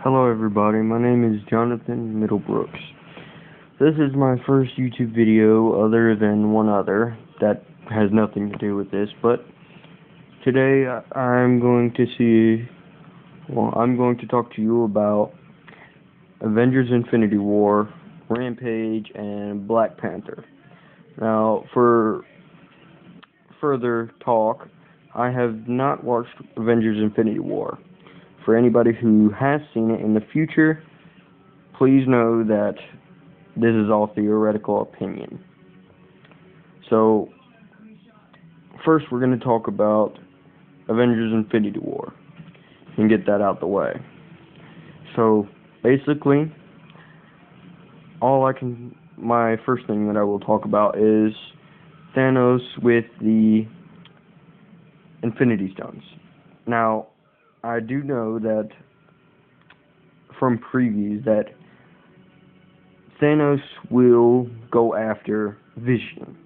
Hello everybody, my name is Jonathan Middlebrooks. This is my first YouTube video other than one other that has nothing to do with this, but today I'm going to talk to you about Avengers Infinity War, Rampage, and Black Panther. Now, for further talk, I have not watched Avengers Infinity War. For anybody who has seen it in the future, please know that this is all theoretical opinion. So, first we're going to talk about Avengers Infinity War and get that out the way. So, basically, my first thing that I will talk about is Thanos with the Infinity Stones. Now, I do know that from previews that Thanos will go after Vision.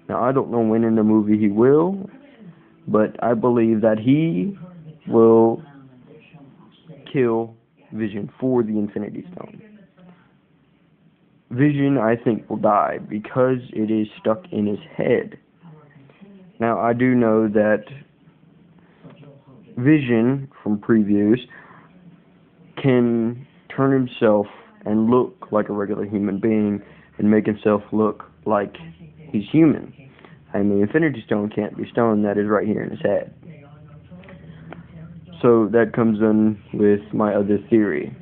Now, I don't know when in the movie he will, but I believe that he will kill Vision for the Infinity Stone. Vision, I think, will die because it is stuck in his head. Now, I do know that Vision, from previews, can turn himself and look like a regular human being and make himself look like he's human. And the Infinity Stone can't be stone, that is right here in his head. So that comes in with my other theory.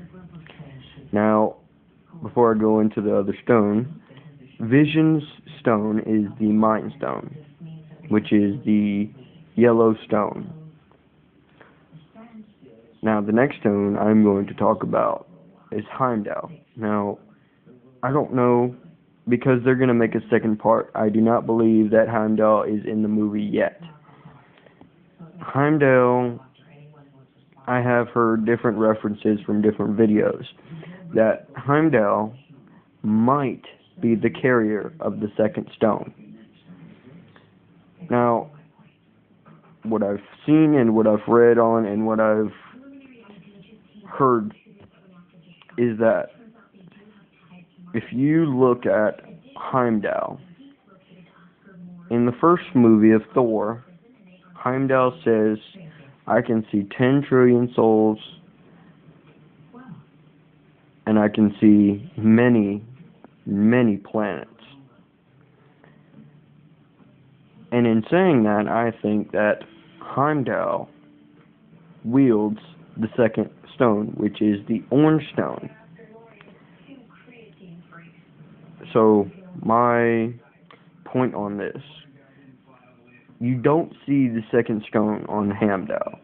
Now, before I go into the other stone, Vision's stone is the Mind Stone, which is the yellow stone. Now, the next stone I'm going to talk about is Heimdall. Now, I don't know, because they're going to make a second part. I do not believe that Heimdall is in the movie yet. Heimdall, I have heard different references from different videos that Heimdall might be the carrier of the second stone. Now, what I've seen and what I've read on and what I've heard is that if you look at Heimdall, in the first movie of Thor, Heimdall says, I can see 10 trillion souls, and I can see many, many planets. And in saying that, I think that Heimdall wields the second stone, which is the orange stone. So, my point on this, you don't see the second stone on Heimdall,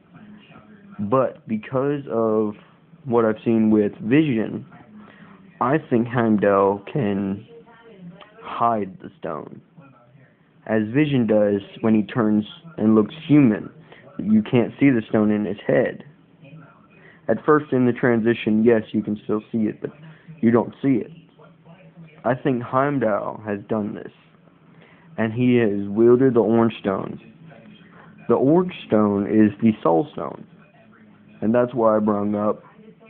but because of what I've seen with Vision, I think Heimdall can hide the stone, as Vision does when he turns and looks human. You can't see the stone in his head. At first in the transition, yes, you can still see it, but you don't see it. I think Heimdall has done this, and he has wielded the orange stone. The orange stone is the soul stone, and that's why I brought up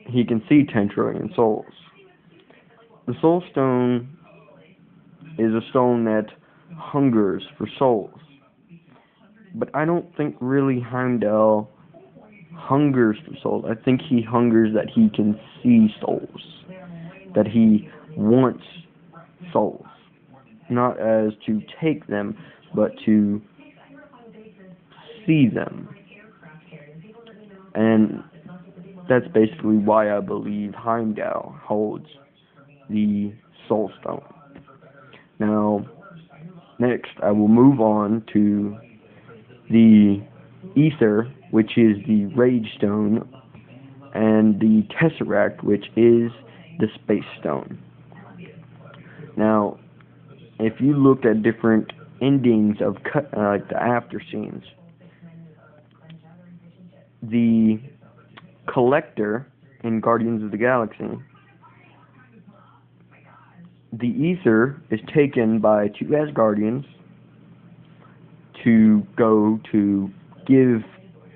he can see 10 trillion souls. The soul stone is a stone that hungers for souls, but I don't think really Heimdall hungers for souls. I think he hungers that he can see souls, that he wants souls, not as to take them, but to see them. And that's basically why I believe Heimdall holds the Soul Stone. Now, next I will move on to the Ether, which is the Rage Stone, and the Tesseract, which is the Space Stone. Now, if you look at different endings of like the after scenes, the Collector in Guardians of the Galaxy, the Ether is taken by two Asgardians to go to give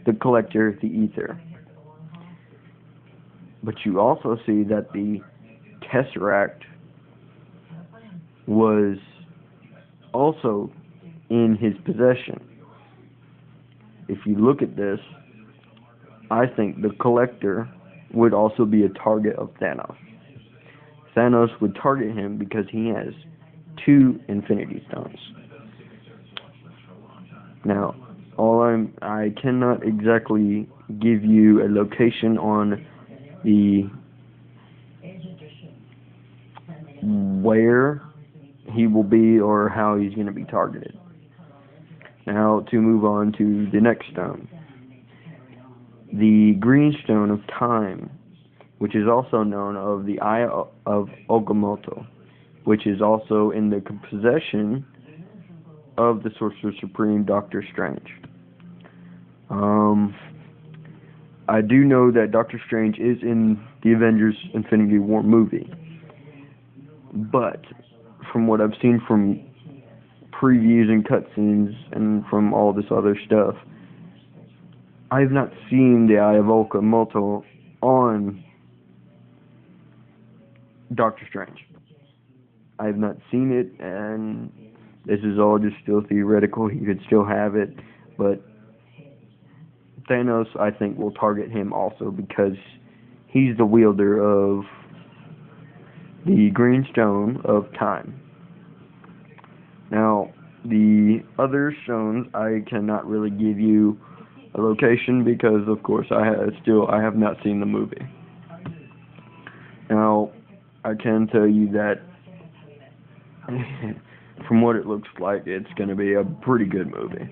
the Collector the Ether. But you also see that the Tesseract was also in his possession. If you look at this, I think the Collector would also be a target of Thanos. Thanos would target him because he has 2 Infinity Stones. Now, I cannot exactly give you a location on the where he will be or how he's going to be targeted. Now, to move on to the next stone. The Green Stone of Time, which is also known as the Eye of Agamotto, which is also in the possession of the Sorcerer Supreme, Doctor Strange. I do know that Doctor Strange is in the Avengers Infinity War movie, but from what I've seen from previews and cutscenes and from all this other stuff, I have not seen the Eye of Agamotto on Doctor Strange. I have not seen it, and this is all just still theoretical. He could still have it, but Thanos, I think, will target him also because he's the wielder of the Green Stone of Time. Now, the other stones, I cannot really give you a location because, of course, I have not seen the movie. Now, I can tell you that from what it looks like, it's going to be a pretty good movie.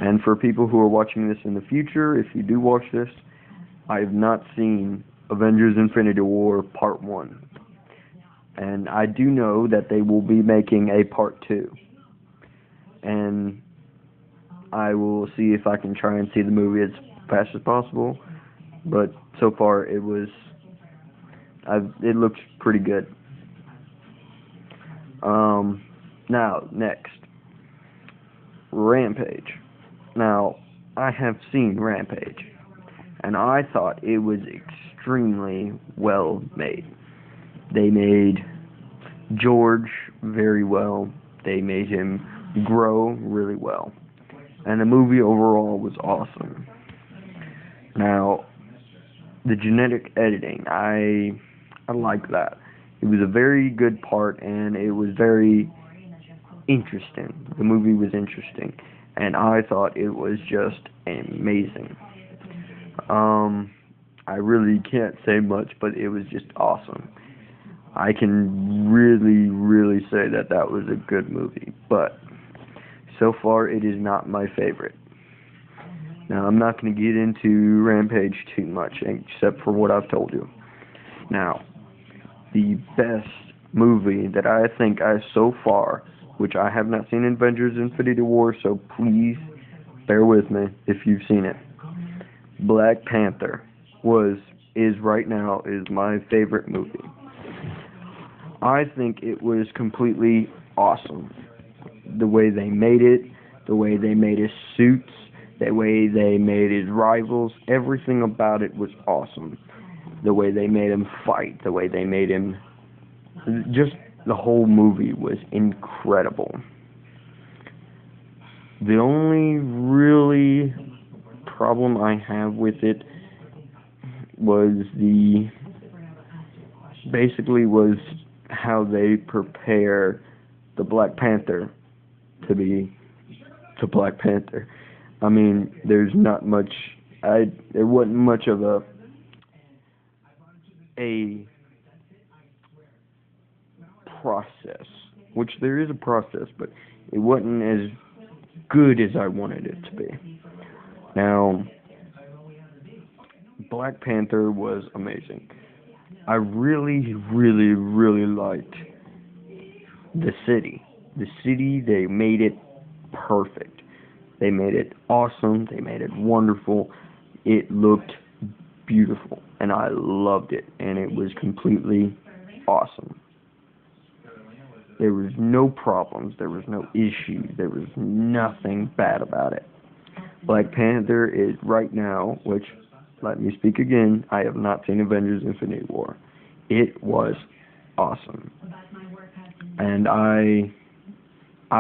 And for people who are watching this in the future, if you do watch this, I have not seen Avengers Infinity War Part 1. And I do know that they will be making a Part 2. And I will see if I can try and see the movie as fast as possible. But so far, it looks pretty good. Now, next. Rampage. Now, I have seen Rampage, and I thought it was extremely well made. They made George very well. They made him grow really well. And the movie overall was awesome. Now, the genetic editing, I like that. It was a very good part, and it was very interesting. The movie was interesting, and I thought it was just amazing. I really can't say much, but it was just awesome. I can really say that was a good movie, but so far it is not my favorite. Now, I'm not going to get into Rampage too much, except for what I've told you. Now, the best movie that I think so far, which I have not seen in Avengers Infinity War, so please bear with me if you've seen it. Black Panther is right now my favorite movie. I think it was completely awesome. The way they made it, the way they made his suits, the way they made his rivals, everything about it was awesome. The way they made him fight, the way they made him, just the whole movie was incredible. The only really problem I have with it was how they prepare the Black Panther to be the Black Panther. I mean, there's not much, there wasn't much of a process, which there is a process, but it wasn't as good as I wanted it to be. Now, Black Panther was amazing. I really liked the city. The city, they made it perfect. They made it awesome. They made it wonderful. It looked beautiful, and I loved it, and it was completely awesome. There was no problems. There was no issues. There was nothing bad about it. Black Panther is right now, which let me speak again, I have not seen Avengers Infinity War. It was awesome. And I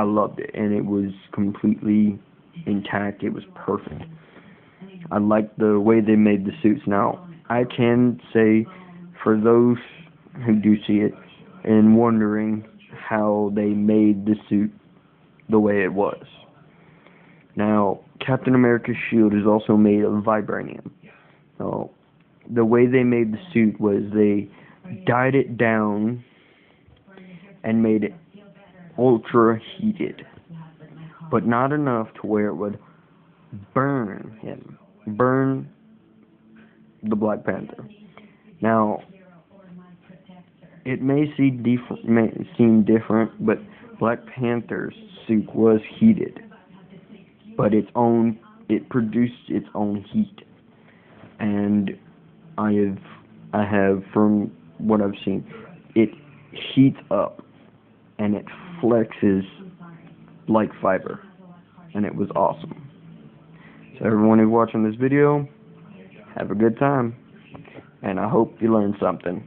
loved it, and it was completely intact. It was perfect. I liked the way they made the suits. Now, I can say, for those who do see it and wondering how they made the suit the way it was. Now, Captain America's shield is also made of vibranium. So, the way they made the suit was they dyed it down and made it ultra heated, but not enough to where it would burn him, burn the Black Panther. Now, it may seem different, but Black Panther's suit was heated, but it produced its own heat, and I have from what I've seen, it heats up and it flexes like fiber, and it was awesome. So everyone who's watching this video, have a good time, and I hope you learned something.